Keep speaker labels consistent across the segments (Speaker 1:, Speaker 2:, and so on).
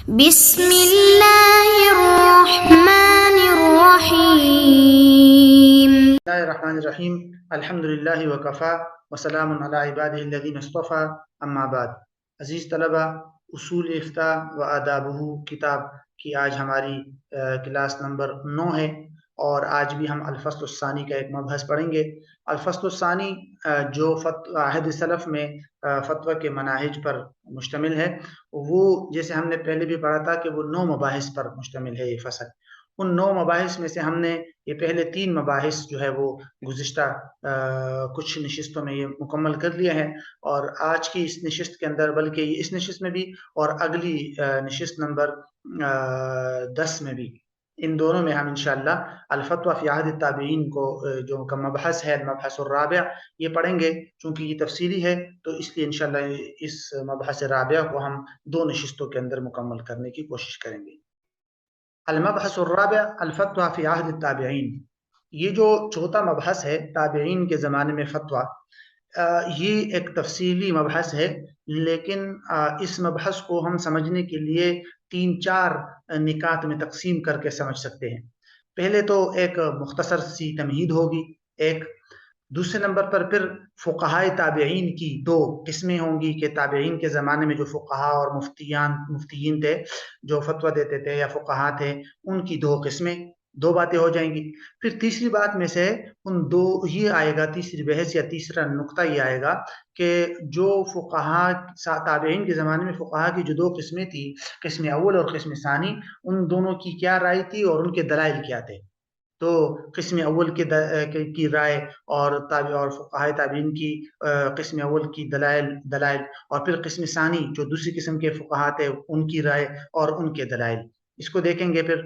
Speaker 1: بسم اللہ الرحمن الرحیم۔
Speaker 2: بسم اللہ الرحمن الرحیم۔ الحمد للہ وکفا وسلام علی عبادہ الذین اصطفیٰ، اما بعد۔ عزیز طلبہ، اصول افتاء و آدابہ کتاب کی آج ہماری کلاس نمبر 9 ہے، اور آج بھی ہم الفصل الثانی کا ایک مبحث پڑھیں گے۔ الفصل الثانی جو عہد سلف میں فتویٰ کے مناہج پر مشتمل ہے، وہ جیسے ہم نے پہلے بھی پڑھا تھا کہ وہ 9 مباحث پر مشتمل ہے یہ فصل۔ ان 9 مباحث میں سے ہم نے یہ پہلے 3 مباحث جو ہے وہ گزشتہ کچھ نشستوں میں یہ مکمل کر لیے ہیں، اور آج کی اس نشست کے اندر، بلکہ اس نشست میں بھی اور اگلی نشست نمبر 10 میں بھی، ان دونوں میں ہم انشاءاللہ الفتویٰ فی عہد التابعین کو جو مبحث ہے، المبحث الرابع، یہ پڑھیں گے۔ چونکہ یہ تفصیلی ہے تو اس لیے انشاءاللہ اس مبحث رابع کو ہم 2 نشستوں کے اندر مکمل کرنے کی کوشش کریں گے۔ المبحث الرابع الفتویٰ فی عہد التابعین، یہ جو چوتھا مبحث ہے تابعین کے زمانے میں فتویٰ، یہ ایک تفصیلی مبحث ہے، لیکن اس مبحث کو ہم سمجھنے کے لیے 3-4 نکات میں تقسیم کر کے سمجھ سکتے ہیں۔ پہلے تو ایک مختصر سی تمہید ہوگی، ایک دوسرے نمبر پر پھر فقہائے تابعین کی 2 قسمیں ہوں گی، کہ تابعین کے زمانے میں جو فقہا اور مفتیین تھے جو فتویٰ دیتے تھے یا فقہا تھے، ان کی 2 قسمیں، 2 باتیں ہو جائیں گی۔ پھر تیسری بات میں سے ان 2 یہ آئے گا، تیسری بحث یا تیسرا نقطہ یہ آئے گا کہ جو فقہا تابعین کے زمانے میں فقہا کی جو 2 قسمیں تھی، قسم اول اور قسم ثانی، ان دونوں کی کیا رائے تھی اور ان کے دلائل کیا تھے۔ تو قسم اول کی رائے اور فقہائے تابعین کی قسم اول کی دلائل، اور پھر قسم ثانی جو دوسری قسم کے فقہا تھے ان کی رائے اور ان کے دلائل، اس کو دیکھیں گے پھر۔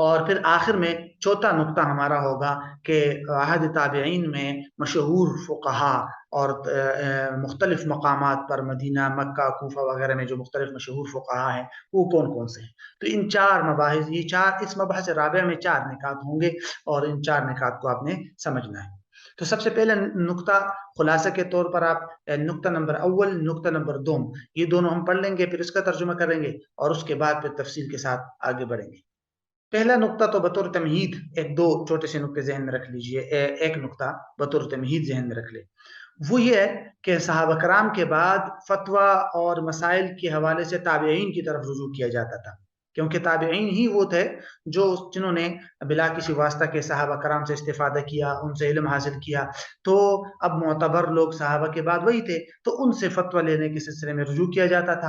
Speaker 2: اور پھر آخر میں چوتھا نقطہ ہمارا ہوگا کہ عہد تابعین میں مشہور فقہا اور مختلف مقامات پر، مدینہ، مکہ، کوفہ وغیرہ میں جو مختلف مشہور فقہا ہیں، وہ کون کون سے ہیں۔ تو ان 4 مباحث، یہ 4 اس مبحث رابع میں 4 نکات ہوں گے، اور ان 4 نکات کو آپ نے سمجھنا ہے۔ تو سب سے پہلے نقطہ خلاصہ کے طور پر آپ نقطہ نمبر اول، نقطہ نمبر 2، یہ دونوں ہم پڑھ لیں گے، پھر اس کا ترجمہ کریں گے، اور اس کے بعد پھر تفصیل کے ساتھ آگے بڑھیں گے۔ پہلا نقطہ تو بطور تمہید، 1-2 چھوٹے سے نقطے ذہن میں رکھ لیجئے، ایک نقطہ بطور تمہید ذہن میں رکھ لیں۔ وہ یہ ہے کہ صحابہ کرام کے بعد فتویٰ اور مسائل کے حوالے سے تابعین کی طرف رجوع کیا جاتا تھا، کیونکہ تابعین ہی وہ تھے جنہوں نے بلا کسی واسطہ کے صحابہ کرام سے استفادہ کیا، ان سے علم حاصل کیا، تو اب معتبر لوگ صحابہ کے بعد وہی تھے، تو ان سے فتویٰ لینے کے سلسلے میں رجوع کیا جاتا تھا۔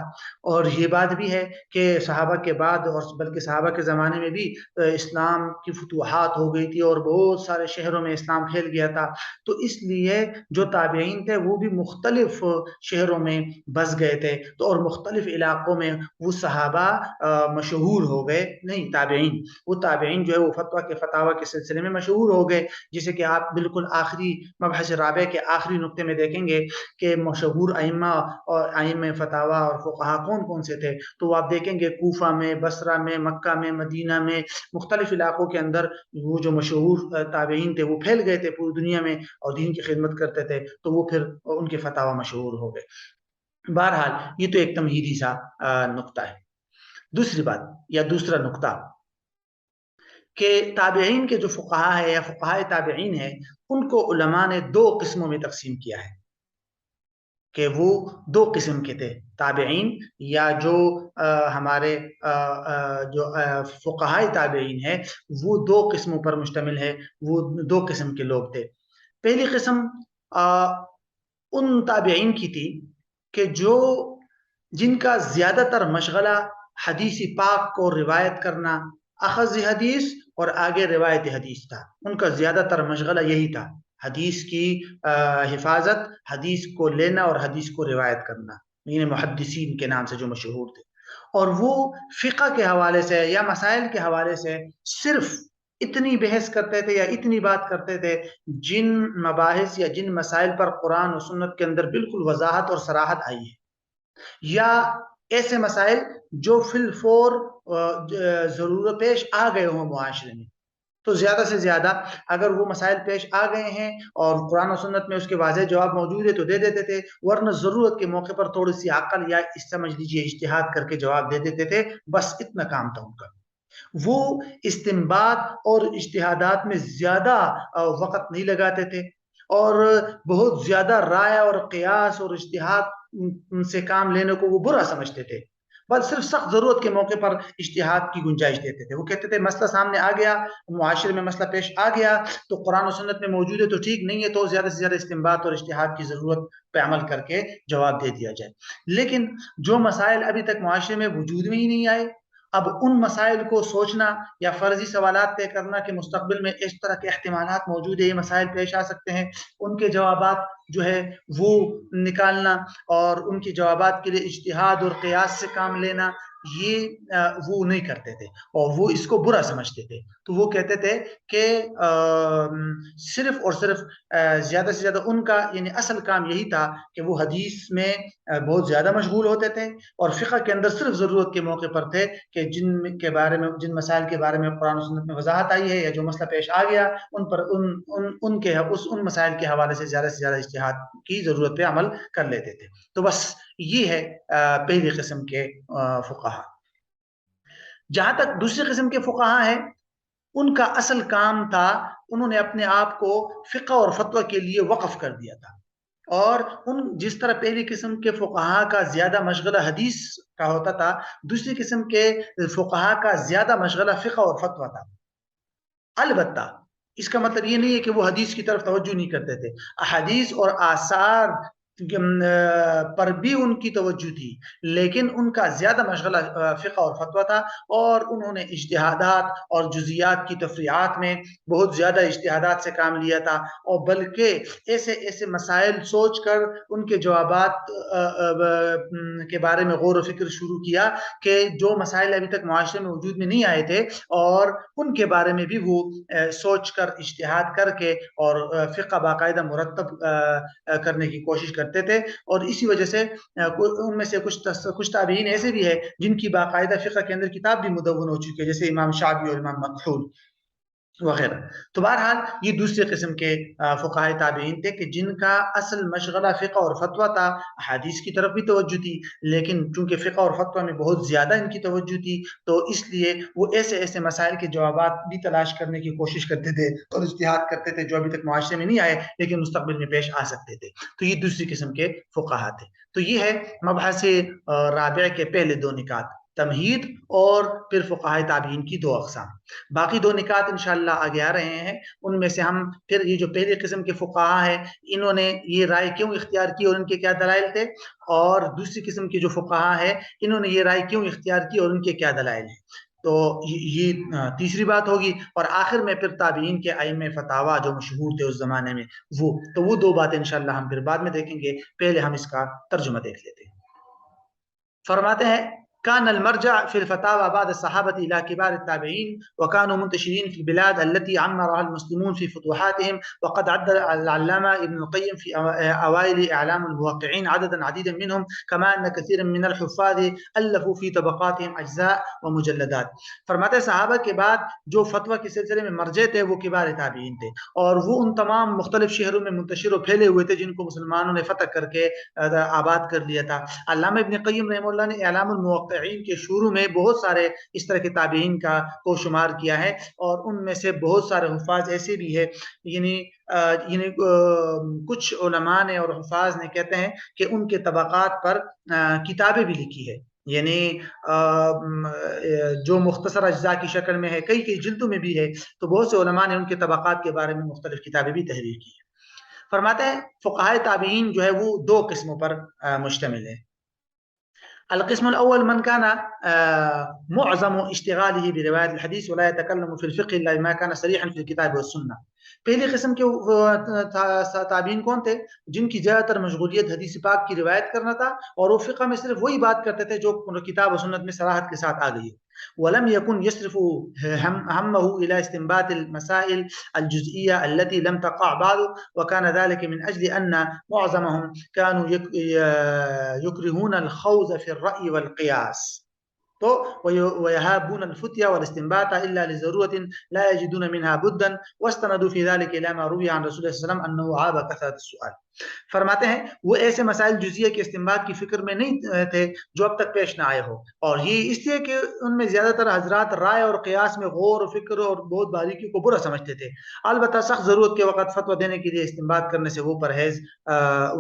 Speaker 2: اور یہ بات بھی ہے کہ صحابہ کے بعد، اور بلکہ صحابہ کے زمانے میں بھی اسلام کی فتوحات ہو گئی تھی اور بہت سارے شہروں میں اسلام پھیل گیا تھا، تو اس لیے جو تابعین تھے وہ بھی مختلف شہروں میں بس گئے تھے، تو اور مختلف علاقوں میں وہ صحابہ مشہور ہو گئے، نہیں تابعین، وہ تابعین جو ہے وہ فتویٰ کے فتاوی کے سلسلے میں مشہور ہو گئے، جسے کہ آپ بالکل آخری مبحث رابع کے آخری نقطے میں دیکھیں گے کہ مشہور ائمہ اور ائمہ فتاوی اور فقہا کون کون سے تھے، تو آپ دیکھیں گے کوفہ میں، بصرہ میں، مکہ میں، مدینہ میں، مختلف علاقوں کے اندر وہ جو مشہور تابعین تھے وہ پھیل گئے تھے پوری دنیا میں اور دین کی خدمت کرتے تھے، تو وہ پھر ان کے فتاوی مشہور ہو گئے۔ بہرحال یہ تو ایک تمہیدی سا نقطہ ہے۔ دوسری بات یا دوسرا نقطہ کہ تابعین کے جو فقہا ہے یا فقہائے تابعین ہے، ان کو علماء نے 2 قسموں میں تقسیم کیا ہے، کہ وہ 2 قسم کے تھے تابعین، یا جو ہمارے جو فقہائے تابعین ہے وہ 2 قسموں پر مشتمل ہے، وہ 2 قسم کے لوگ تھے۔ پہلی قسم ان تابعین کی تھی کہ جن کا زیادہ تر مشغلہ حدیث پاک کو روایت کرنا، اخذ حدیث اور آگے روایت حدیث تھا، ان کا زیادہ تر مشغلہ یہی تھا، حدیث کی حفاظت، حدیث کو لینا اور حدیث کو روایت کرنا، یعنی محدثین کے نام سے جو مشہور تھے۔ اور وہ فقہ کے حوالے سے یا مسائل کے حوالے سے صرف اتنی بحث کرتے تھے یا اتنی بات کرتے تھے جن مباحث یا جن مسائل پر قرآن و سنت کے اندر بالکل وضاحت اور صراحت آئی ہے، یا ایسے مسائل جو فی الفور ضرورت پیش آ گئے ہوں معاشرے میں، تو زیادہ سے زیادہ اگر وہ مسائل پیش آ گئے ہیں اور قرآن و سنت میں اس کے واضح جواب موجود ہے تو دے دیتے تھے، ورنہ ضرورت کے موقع پر تھوڑی سی عقل یا سمجھ لیجیے اجتہاد کر کے جواب دے دیتے تھے، بس اتنا کام تھا ان کا۔ وہ استنباط اور اجتہادات میں زیادہ وقت نہیں لگاتے تھے، اور بہت زیادہ رائے اور قیاس اور اجتہاد سے کام لینے کو وہ برا سمجھتے تھے، بس صرف سخت ضرورت کے موقع پر اجتہاد کی گنجائش دیتے تھے۔ وہ کہتے تھے مسئلہ سامنے آ گیا، معاشرے میں مسئلہ پیش آ گیا تو قرآن و سنت میں موجود ہے تو ٹھیک، نہیں ہے تو زیادہ سے زیادہ استنباط اور اجتہاد کی ضرورت پہ عمل کر کے جواب دے دیا جائے۔ لیکن جو مسائل ابھی تک معاشرے میں وجود میں ہی نہیں آئے، اب ان مسائل کو سوچنا یا فرضی سوالات طے کرنا کہ مستقبل میں اس طرح کے احتمالات موجود ہیں، یہ مسائل پیش آ سکتے ہیں، ان کے جوابات جو ہے وہ نکالنا اور ان کے جوابات کے لیے اجتہاد اور قیاس سے کام لینا، یہ وہ نہیں کرتے تھے اور وہ اس کو برا سمجھتے تھے۔ تو وہ کہتے تھے کہ صرف اور صرف زیادہ سے زیادہ ان کا یعنی اصل کام یہی تھا کہ وہ حدیث میں بہت زیادہ مشغول ہوتے تھے اور فقہ کے اندر صرف ضرورت کے موقع پر تھے کہ جن مسائل کے بارے میں قرآن و سنت میں وضاحت آئی ہے یا جو مسئلہ پیش آ گیا ان پر ان مسائل کے حوالے سے زیادہ اجتہاد کی ضرورت پہ عمل کر لیتے تھے۔ تو بس یہ ہے پہلی قسم کے فقہا۔ جہاں تک دوسری قسم کے فقہا ہیں، ان کا اصل کام تھا انہوں نے اپنے آپ کو فقہ اور فتویٰ کے لیے وقف کر دیا تھا، اور جس طرح پہلی قسم کے فقہا کا زیادہ مشغلہ حدیث کا ہوتا تھا، دوسری قسم کے فقہا کا زیادہ مشغلہ فقہ اور فتویٰ تھا۔ البتہ اس کا مطلب یہ نہیں ہے کہ وہ حدیث کی طرف توجہ نہیں کرتے تھے، احادیث اور آثار پر بھی ان کی توجہ تھی، لیکن ان کا زیادہ مشغلہ فقہ اور فتویٰ تھا، اور انہوں نے اجتہادات اور جزیات کی تفریعات میں بہت زیادہ اجتہادات سے کام لیا تھا، اور بلکہ ایسے مسائل سوچ کر ان کے جوابات کے بارے میں غور و فکر شروع کیا کہ جو مسائل ابھی تک معاشرے میں وجود میں نہیں آئے تھے، اور ان کے بارے میں بھی وہ سوچ کر اجتہاد کر کے اور فقہ باقاعدہ مرتب کرنے کی کوشش کرتے تھے۔ اور اسی وجہ سے ان میں سے کچھ تابعین ایسے بھی ہیں جن کی باقاعدہ فقہ کے اندر کتاب بھی مدون ہو چکی ہے، جیسے امام شعبی اور امام مکحول وغیرہ۔ تو بہرحال یہ دوسرے قسم کے فقہائے تابعین تھے کہ جن کا اصل مشغلہ فقہ اور فتویٰ تھا، حدیث کی طرف بھی توجہ تھی، لیکن چونکہ فقہ اور فتویٰ میں بہت زیادہ ان کی توجہ تھی تو اس لیے وہ ایسے مسائل کے جوابات بھی تلاش کرنے کی کوشش کرتے تھے اور اجتہاد کرتے تھے جو ابھی تک معاشرے میں نہیں آئے لیکن مستقبل میں پیش آ سکتے تھے۔ تو یہ دوسری قسم کے فقہا تھے۔ تو یہ ہے مبحث رابع کے پہلے دو نکات، تمہید اور پھر فقہائے تابعین کی دو اقسام۔ باقی دو نکات انشاءاللہ آگے آ رہے ہیں، ان میں سے ہم پھر یہ جو پہلی قسم کے فقہا ہیں انہوں نے یہ رائے کیوں اختیار کی اور ان کے کیا دلائل تھے، اور دوسری قسم کے جو فقہا ہیں انہوں نے یہ رائے کیوں اختیار کی اور ان کے کیا دلائل ہیں۔ تو یہ تیسری بات ہوگی، اور آخر میں پھر تابعین کے ائمہ فتاوی جو مشہور تھے اس زمانے میں وہ دو باتیں انشاءاللہ ہم پھر بعد میں دیکھیں گے۔ پہلے ہم اس کا ترجمہ دیکھ لیتے ہیں۔ فرماتے ہیں كان المرجع في الفتاوى بعد الصحابة إلى كبار التابعين، وكانوا منتشرين في البلاد التي عمرها المسلمون في فتوحاتهم، وقد عد العلامة ابن القيم في أوائل إعلام الموقعين عددا عديدا منهم، كما أن كثيرا من الحفاظ ألفوا في طبقاتهم أجزاء ومجلدات۔ فرماتے صحابہ کے بعد جو فتویٰ کے سلسلے میں مرجع تھے وہ کبار تابعین تھے، اور وہ ان تمام مختلف شہروں میں منتشر و پھیلے ہوئے تھے جن کو مسلمانوں نے فتح کر کے آباد کر لیا تھا۔ علامہ ابن قیم رحمہ اللہ نے اعلام الموقعین کے شروع میں بہت سارے اس طرح کے تابعین کو شمار کیا ہے، اور ان میں سے بہت سارے حفاظ ایسے بھی ہے، یعنی کچھ علماء نے اور حفاظ نے کہتے ہیں کہ ان کے طبقات پر کتابیں بھی لکھی ہے، یعنی جو مختصر اجزاء کی شکل میں ہے، کئی جلدوں میں بھی ہے، تو بہت سے علماء نے ان کے طبقات کے بارے میں مختلف کتابیں بھی تحریر کی ہیں۔ فرماتے ہیں فقہائے تابعین جو ہے وہ دو قسموں پر مشتمل ہے۔ القسم الأول من كان معظم اشتغاله برواية الحديث ولا يتكلم في الفقه إلا بما كان صريحا في الكتاب والسنة۔ پہلی قسم کے تابعین کون تھے؟ جن کی زیادہ تر مشغولیت حدیث پاک کی روایت کرنا تھا، اور وہ فقہ میں صرف وہی بات کرتے تھے جو کتاب و سنت میں صراحت کے ساتھ آ گئی ہے۔ ولم يكن يصرف همه إلى استنباط المسائل الجزئية التي لم تقع بعد، وكان ذلك من أجل أن معظمهم كانوا يكرهون الخوض في الرأي والقياس۔ تو ويهابون الفتيا والاستنباط الا لضروره لا يجدون منها بدا واستندوا في ذلك الى ما روي عن رسول الله صلى الله عليه وسلم انه عاب كثرة السؤال. فرماتے ہیں وہ ایسے مسائل جزیہ کے استنباط کی فکر میں نہیں تھے جو اب تک پیش نہ آئے ہو، اور یہ اس لیے کہ ان میں زیادہ تر حضرات رائے اور قیاس میں غور و فکر اور بہت باریکی کو برا سمجھتے تھے۔ البتہ سخت ضرورت کے وقت فتویٰ دینے کے لیے استنباط کرنے سے وہ پرہیز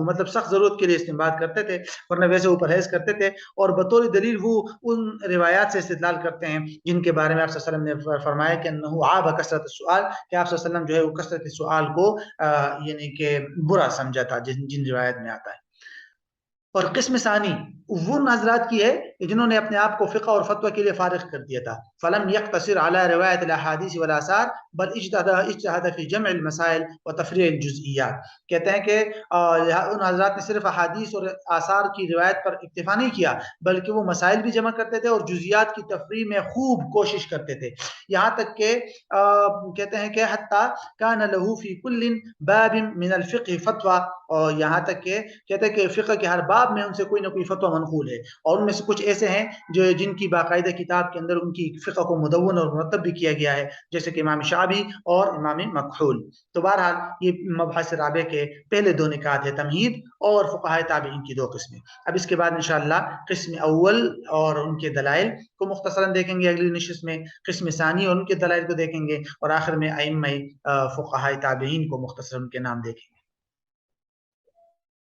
Speaker 2: مطلب سخت ضرورت کے لیے استنباط کرتے تھے، ورنہ ویسے وہ پرہیز کرتے تھے، اور بطور دلیل وہ ان روایات سے استدلال کرتے ہیں جن کے بارے میں آپ صلی اللہ علیہ وسلم نے فرمایا کہ انہ عاب کثرت السؤال، کہ آپ صلی اللہ علیہ وسلم جو ہے وہ کثرت سوال کو یعنی کہ برا سمجھا تھا، جن روایت میں آتا ہے۔ اور قسم ثانی وہ ان حضرات کی ہے جنہوں نے اپنے آپ کو فقہ اور فتویٰ کے لیے فارغ کر دیا تھا، فلم يقتصر على روایت الاحادیث والاثار بل اجتہد فی جمع المسائل وتفریع الجزئیات۔ کہتے ہیں کہ ان حضرات نے صرف احادیث اور آثار کی روایت پر اکتفا نہیں کیا بلکہ وہ مسائل بھی جمع کرتے تھے اور جزئیات کی تفریع میں خوب کوشش کرتے تھے، یہاں تک کہ کہتے ہیں کہ حتی کان له فی کل باب من الفقہ فتویٰ، اور یہاں تک کہ کہتے ہیں کہ فقہ کے ہر باب میں ان سے کوئی نہ کوئی فتویٰ منقول ہے، اور ان میں سے کچھ ایسے ہیں جو جن کی باقاعدہ کتاب کے اندر ان کی فقہ کو مدون اور مرتب بھی کیا گیا ہے، جیسے کہ امام شعبی اور امام مکحول۔ تو بہرحال یہ مبحث رابع کے پہلے دو نکات ہے، تمہید اور فقہائے تابعین کی دو قسمیں۔ اب اس کے بعد انشاءاللہ قسم اول اور ان کے دلائل کو مختصراً دیکھیں گے اگلی نشست میں، قسم ثانی اور ان کے دلائل کو دیکھیں گے، اور آخر میں ائمہ فقہائے تابعین کو مختصراً ان کے نام دیکھیں گے۔